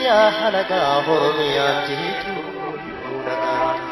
Oromiyaa halagaa Oromiyaatti tuulaa.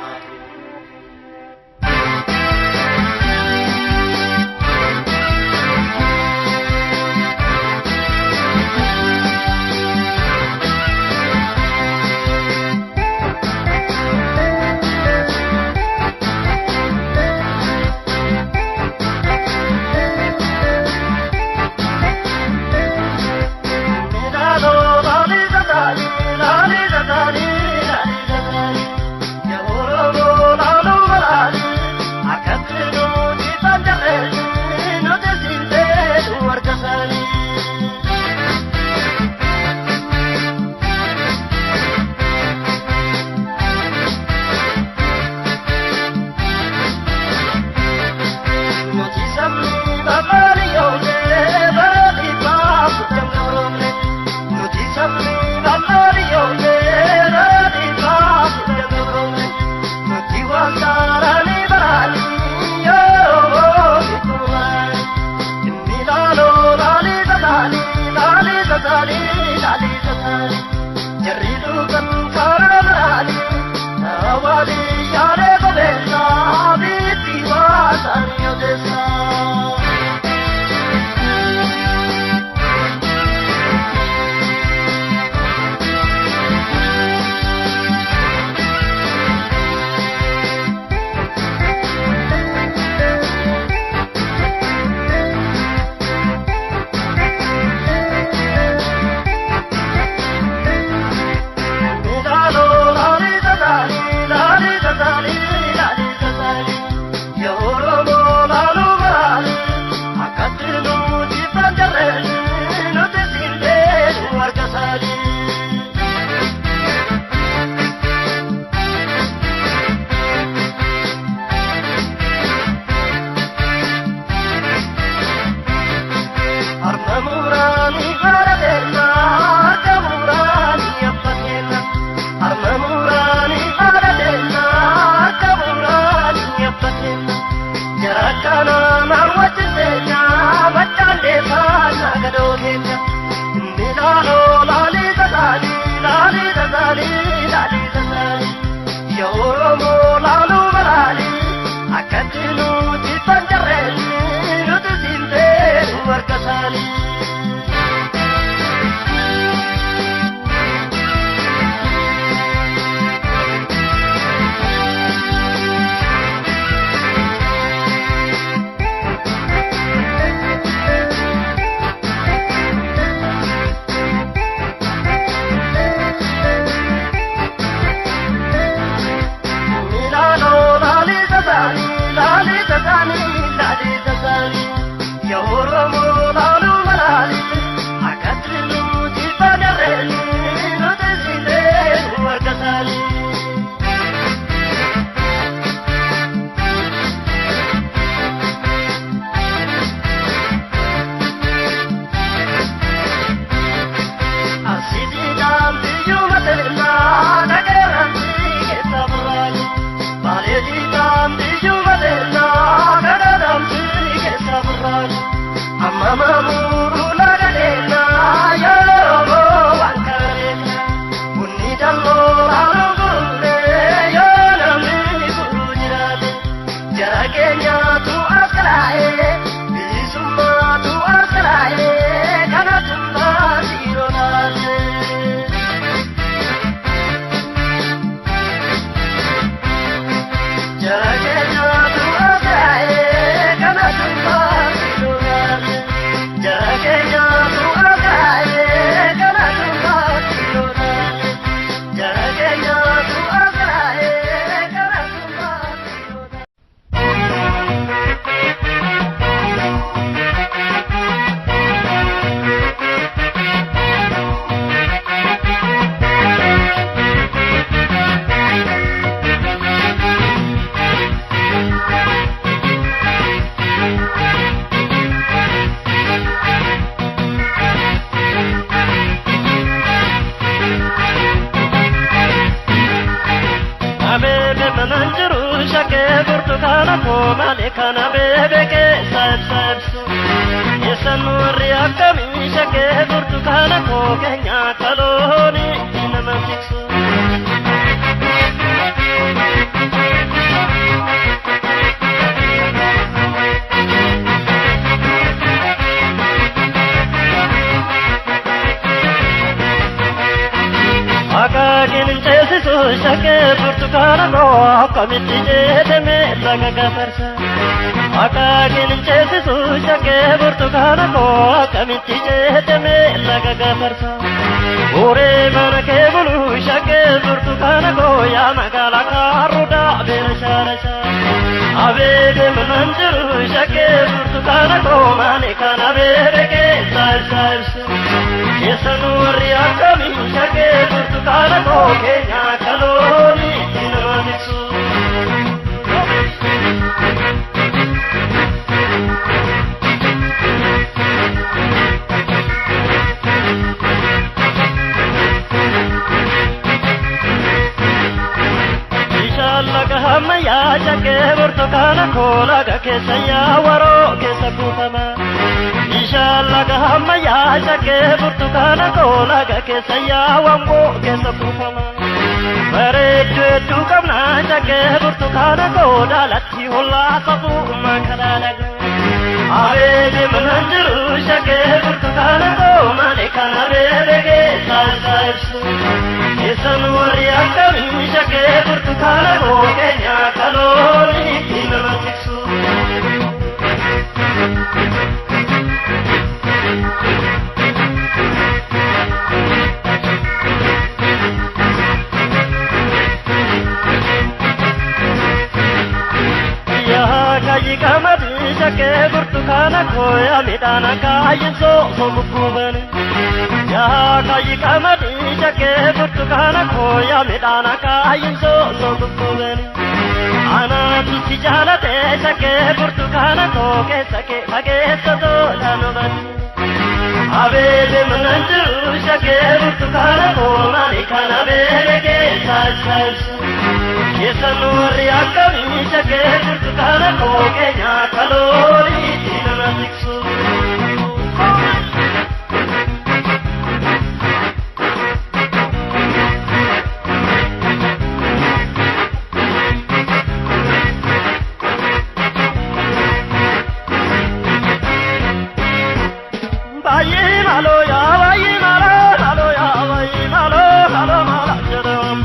kana bebe ke sab sab yesan nuri akami shake burtukana ko kenya kaloni su shake burtukana ko kamiti jedeme laga gafarsa aka ginche su shake burtukana ko kamiti jedeme laga gafarsa ore mana ke bulu shake burtukana ko ya magala karuda bersharasha abede mananjuru shake burtukana ko mane kana bereke sar yesanuri akami shake burtukana ko kenya kaloni dinamisu ya shake burtukana ko laga kesa ya waro kesa kufama inshallah gahamma ya shake burtukana ko laga kesa ya wango kesa kufama baredu dukamna shake burtukana ko dalati holla sabu makalaga avede mananjuru shake burtukana ko malekana berege salsalsu yesanuri akami shake burtukana ko kenya kaloni dinamatisu kamadi shake burtukana ko ya midana kayin so bukuban ya kayi kamadi shake burtukana ko ya midana kayin so bukuban ana tusijalate shake burtukana ko ke sake bage so lanuban avede mananjuru shake burtukana ko malikana bereke sal yesanuri akami shake burtukana ko kenya kalori dinamiksu bayi malo ya bayi malo malo ya bayi malo malo malo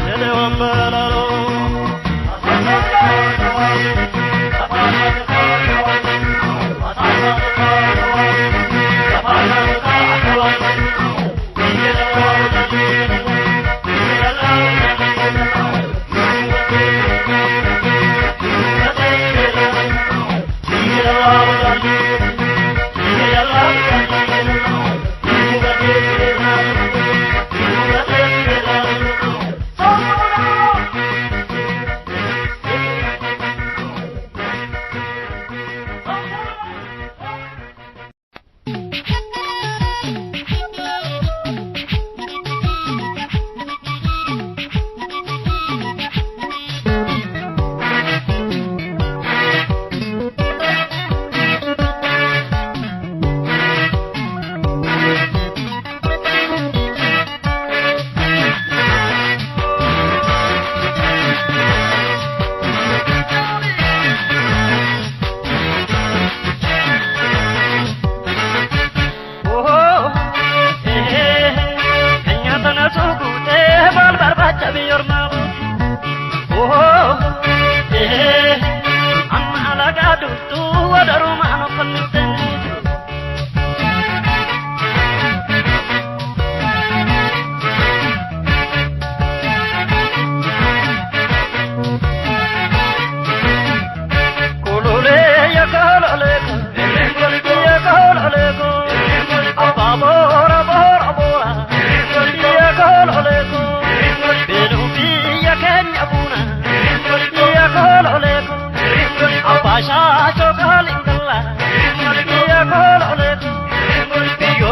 jadambala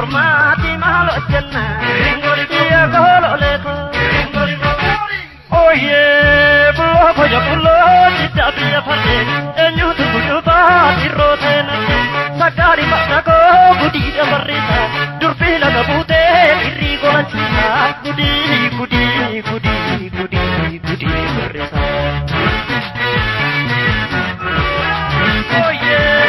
ormati malo jenna dia gololeko oye bulo koyo bulo cita dia pade enyu tu bulo ba dirotena sakari makako budi damarita durpila gabute iri golacina gudi berita oh yeah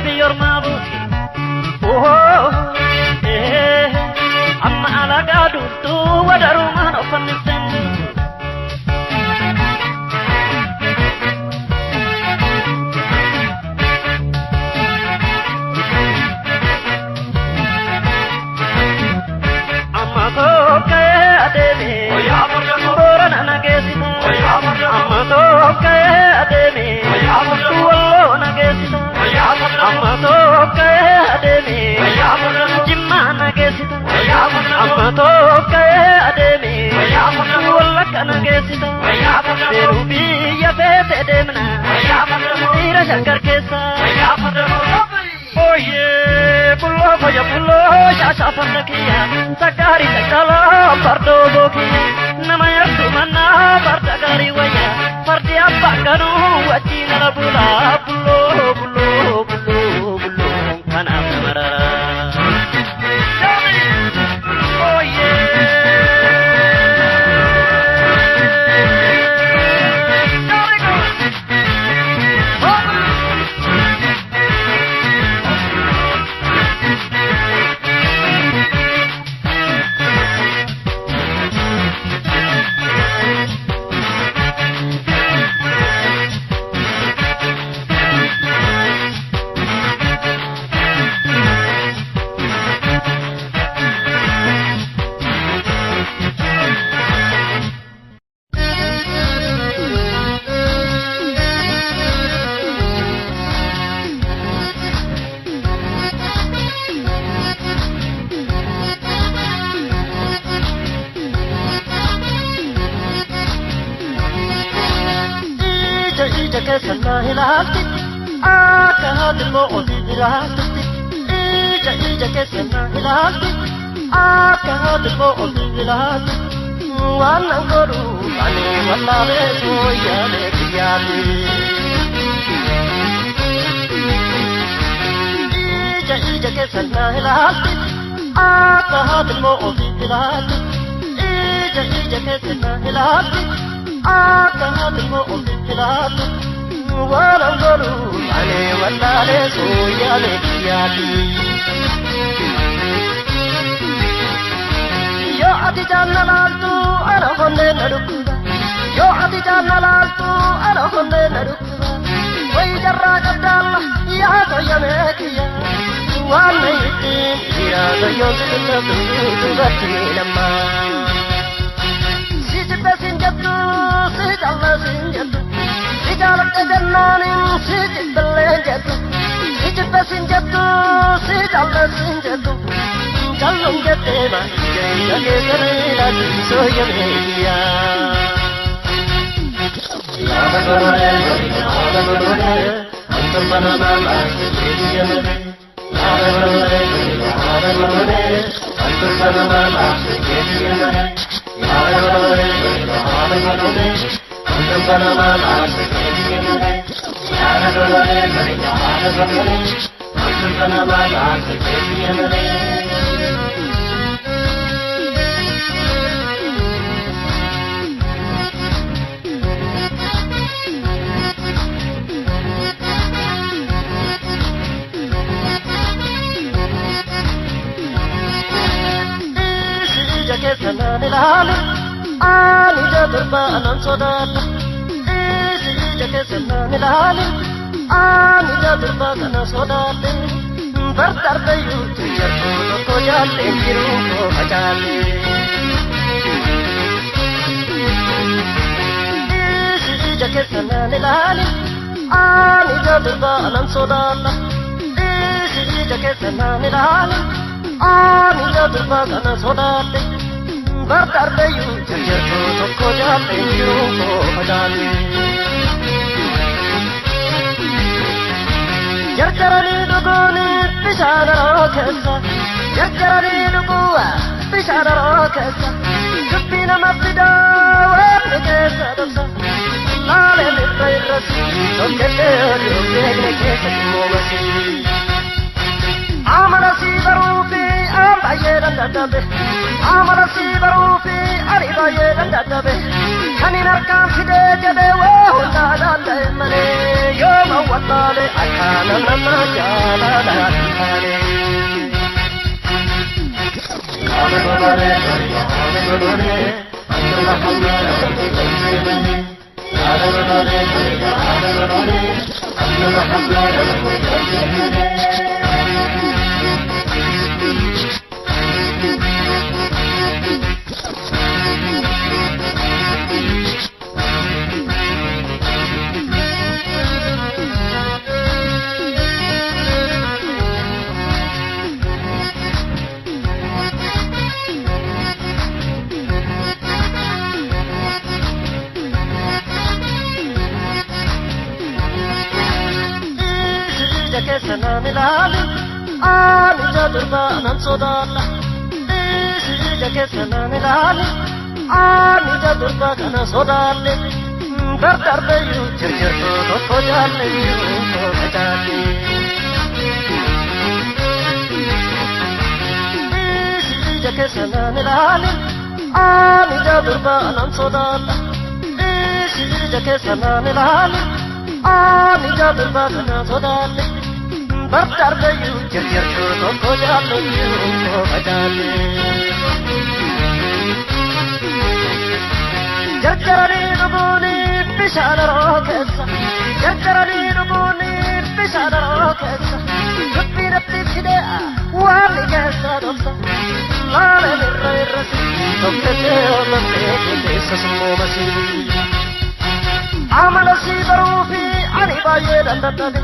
biar mabuti oh amma ala gadu tu wada rumah no famisen amma to ke ademe oya bora nana gesita amma to ke ademe oya bora gesita amma to ke ademe jimma nagesita amma to ke ademe walla kana gesita derubi ya bete demna tira shankar kesa oye pullo baya pullo shasha pandakiya sakari sakala pardo bokiya namaya sumana pardagari waya pardi appa kanu wachina labula pullo kana marara oh yeah kesana hilati akahad mo odirati ija kesana hilati akahad mo odirati wana goru ane wala re soya le kiyali ija kesana hilati akahad mo odirati ija kesana hilati akahad mo odirati wana goru ane wala re soya le kiyali yo adi jannalaltu ara honde nadukuda yo adi jannalaltu ara honde nadukuda way jarra kadalla ya to yamekiya wanne ya to yosilla tu gatinama sijbe sinjatu sijalla sinjatu sijalak jannanin sijbelle jatu sijbe sinjatu sijalla sinjatu Jalung jatema, jage sarila soya meya. Lava gorone, antam banana, jediya me. Lava gorone, antam banana, jediya me. Lava gorone, antam banana, jediya me. Lava gorone, antam banana, jediya me. kesana nilalu ani دربان صداتا إيجا كسنا نلالي آمي دربان صداتا بردار بيو تجربو لكو جالي جيروكو مجالي إيجا كسنا نلالي آمي دربان صداتا إيجا كسنا نلالي آمي دربان صداتا بردار بيو تجربو لكو جالي جيروكو مجالي يرجرني دقوني بشان راكسة يرجرني دقوة بشان راكسة كبينا مبدا وابنكسة دبسة لا للغير رسي تبكتر يوكيني كيسة مومسي عمل سيبروفي أم بايدا دادبه عمل سيبروفي أري بايدا دادبه كاني نركان في دجبه وهو دادا المني يوم وطالي أكانا لما جالا داداني كسنا ملالي آمي جدربان صداتا إيجا كسنا ملالي آمي جدربان صداتا بردار بيو جرجرتو تطو جالي يوكو مجالي إيجا كسنا ملالي آمي جدربان صداتا إيجا كسنا ملالي آمي جدربان صداتا بردار بيو جرجرتو تطو جالي يوكو مجالي جرجرني دقوني بشان راكسة جرجرني دقوني بشان راكسة ربي نبتي بشداء وعلي جاسة دبسة لا للغير رسي تبكتر لبتي كيسة سمو مسي عمل سيبروفي عني بايدا دادبه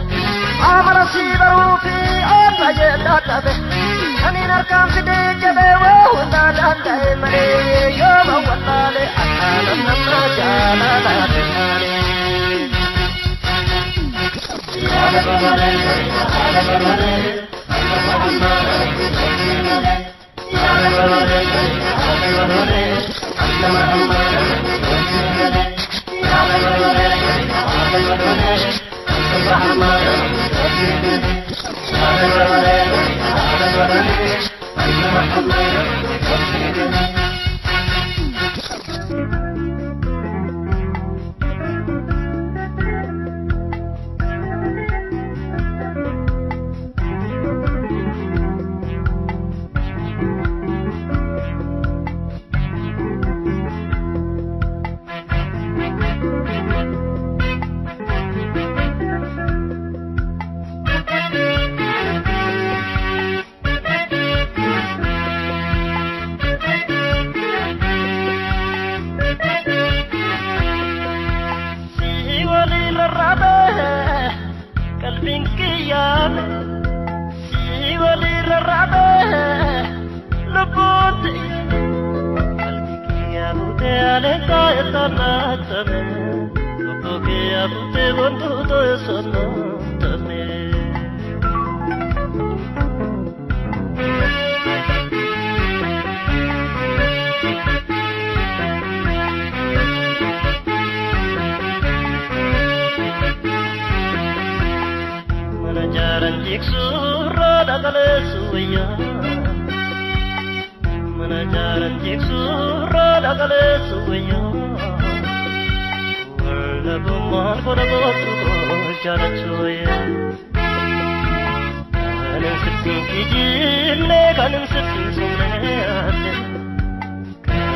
عمل سيبروفي عن بايدا دادبه كاني نركان في دجبه وهو دادا المني يوم وطالي أكانا لما جالا داداني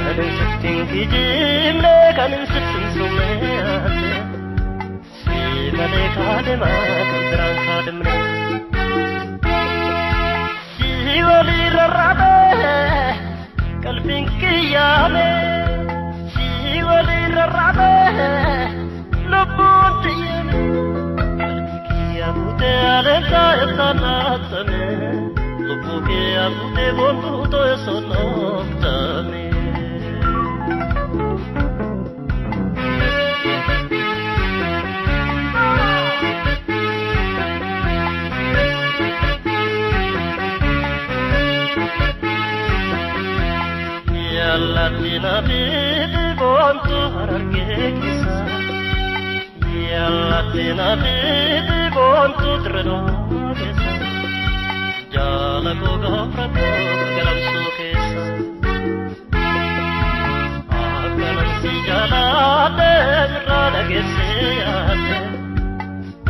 Kanin sitting kijim le kan insittin sumeate si male kadema kandran kademna si wali rarade qalbin kiyame si wali rarade lubun tiyame kiyamute alenta etanatame lubuke amute bonduto esonoktame Latina bibi bontu harargekisa Ya Latina bibi bontu trenogesa Jala ko gafrato galam sukesa Akalam si jala de rada geseyate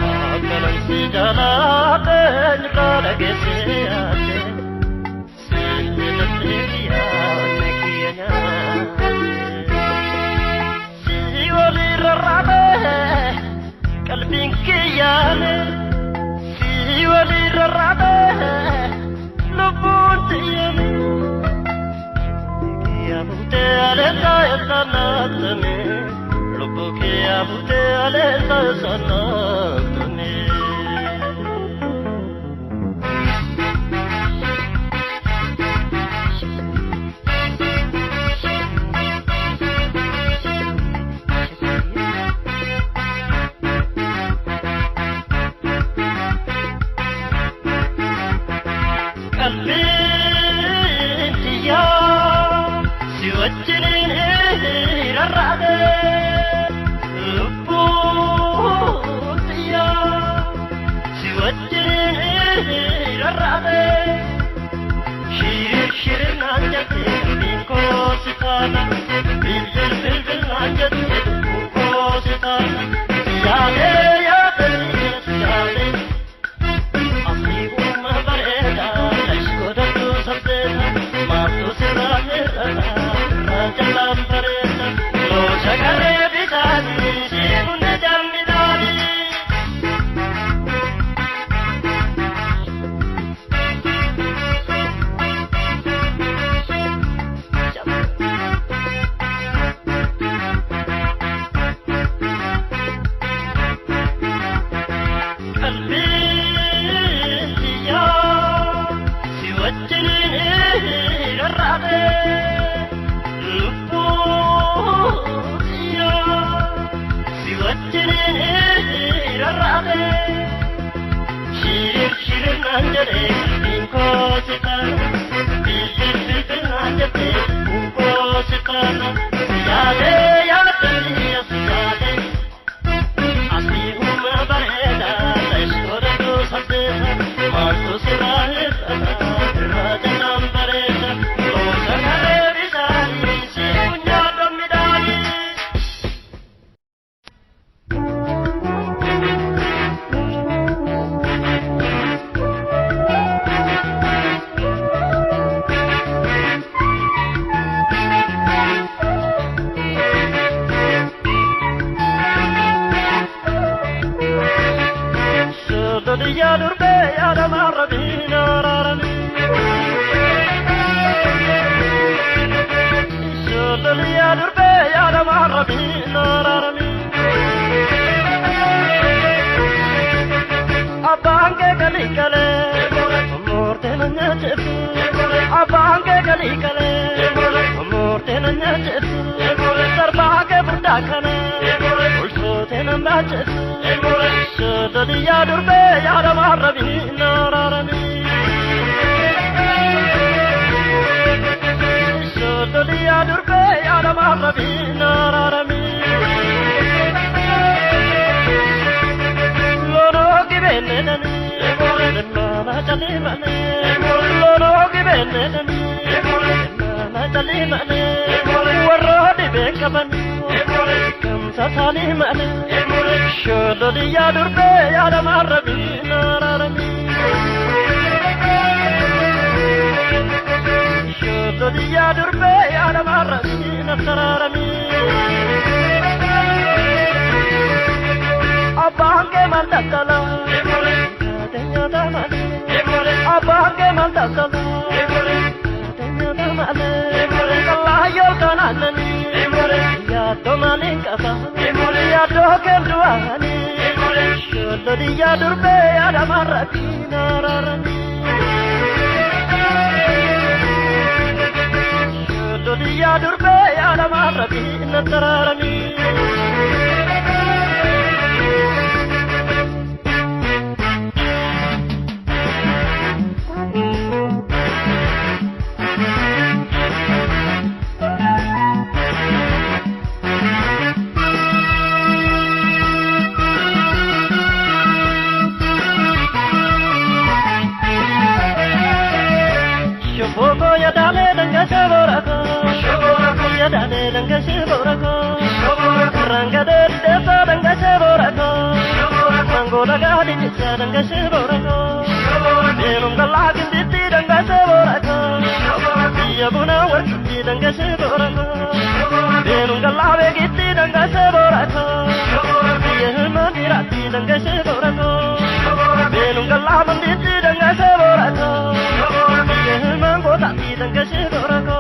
Akalam si jala de rada geseyate Sindi natriya قلبي كيانه في ولي الرعده لبون تيامي يا بوتي على صناتني لبوك يا بوتي على صناتني يا دربي يا رمي نارمي شو يا دربي يا رمي نارمي maltala Tenya tamale Abake maltala Tenya tamale Allah yo kanalani Ya tomalin kasa Ya doken duani Sholo dia durbe ada marati nararani Sholo dia durbe ada marati nararani Ya dale danga seborako Ya dale danga seborako Ranga de desa danga seborako Mango daga dinjisa danga seborako Benum galagin diti danga seborako Iya buna warkiti danga seborako Benum galawe giti danga seborako Iya hilman dirati danga seborako Benum galaman diti danga seborako Iya hilman Tati danga seborako,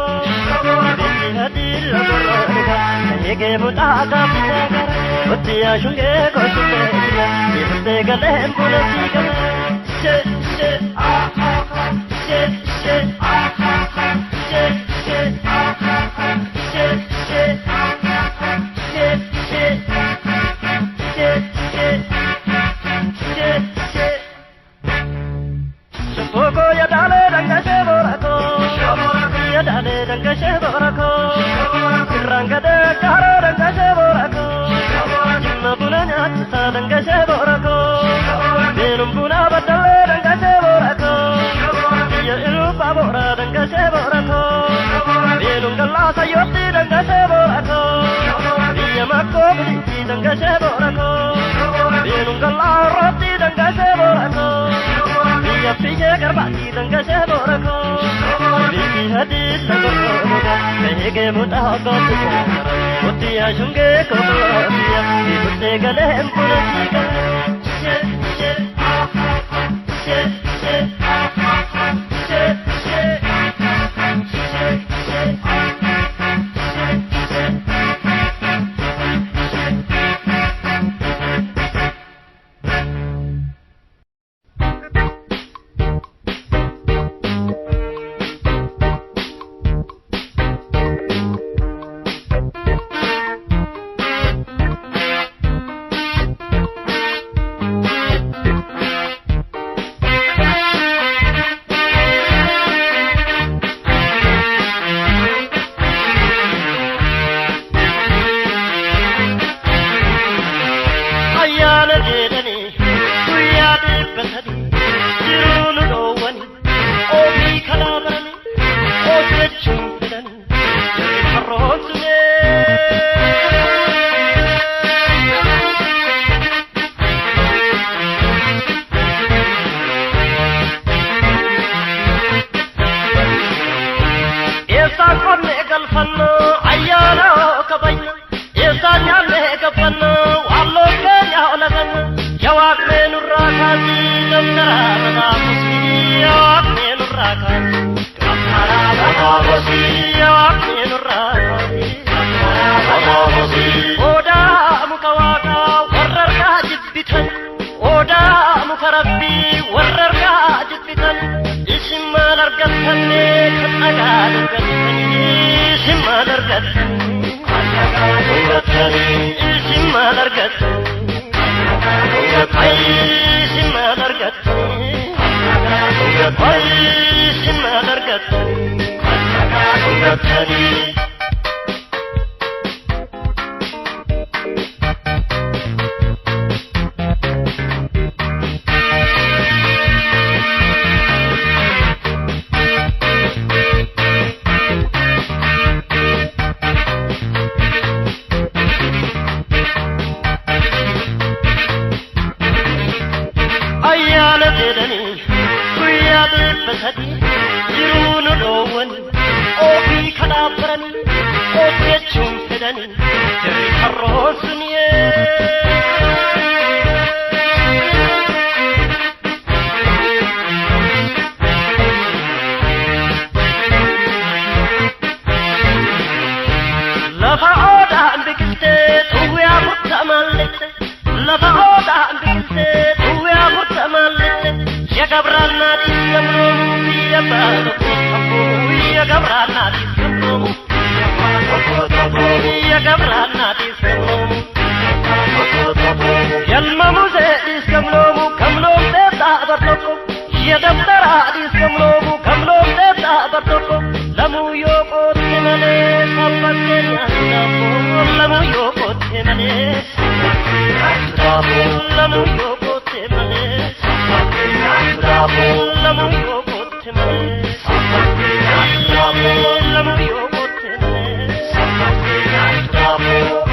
binti hadir laboraka. Ege muda kapita, otia shunge kosumeya. Ibte galem pulasiga, she she ah ah, she she ah ah, she she ah ah, she she ah ah, she she she she she she. Shapoko ya dale danga seborako. Ya dale danga seborako Ranga de karo danga seborako Jimma bunanya tisa danga seborako Benum buna badale danga seborako Ya ilu babora danga seborako Benum gala sayoti danga seborako Ya makko buliti danga seborako Benum gala roti danga seborako Ya pije karbati danga seborako Binti hadir laboraka Ege muda kapita Otia shunge kosumeya Ibte galem pulasiga She she ah ah She she ah ah She she She she gamlo teta bartoko lamu yoko temane sampatenya napo lamu yoko temane napo lamu yoko temane napo lamu yoko temane napo lamu yoko temane napo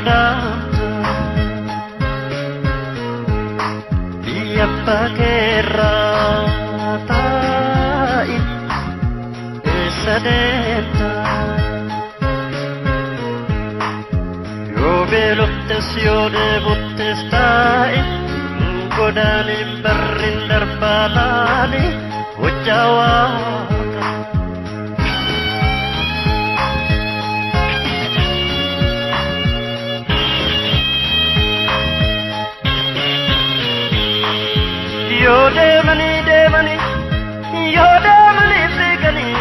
godaanta biyya abbaa keerraa taa'i eessa deemta yoo beeloftes yoo deebutes taa'i godaanin barrin darbaa laali hojjaa waaqa yoo deemanii fiiganii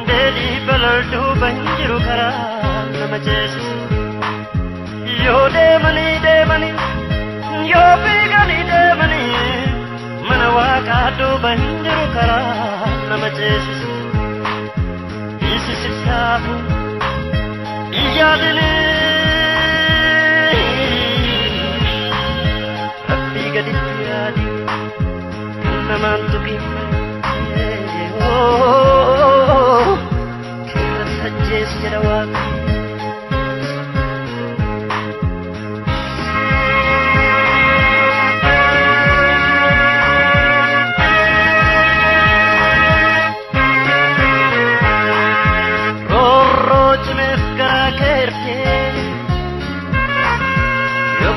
deedii balaltuu bahin jiru karaa nama ceesisu yoo deemanii yoo fiiganii mana waaqaa duuba hin jiru karaa nama ceesisu dhiisisisaafu iyyaadinii rabbii gaditti yaadii kan namaan tuqinne keessa sajjees jedha waaqni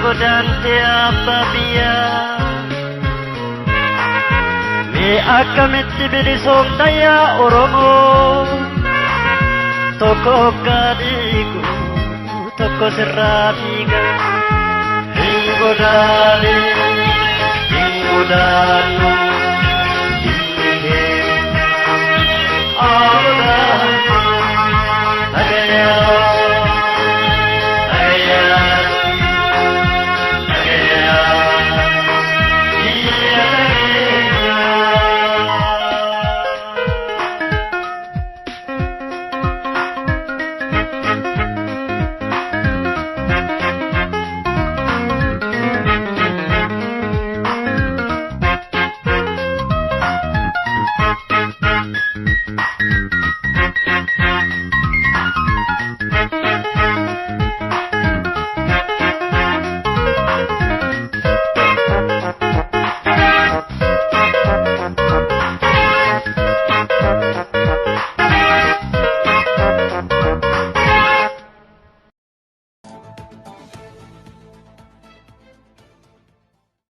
godante abbabiya me akkamitti bilisoomta yaa Oromoo tokko gaadhiigu tokko sirraa fiiga hin godaane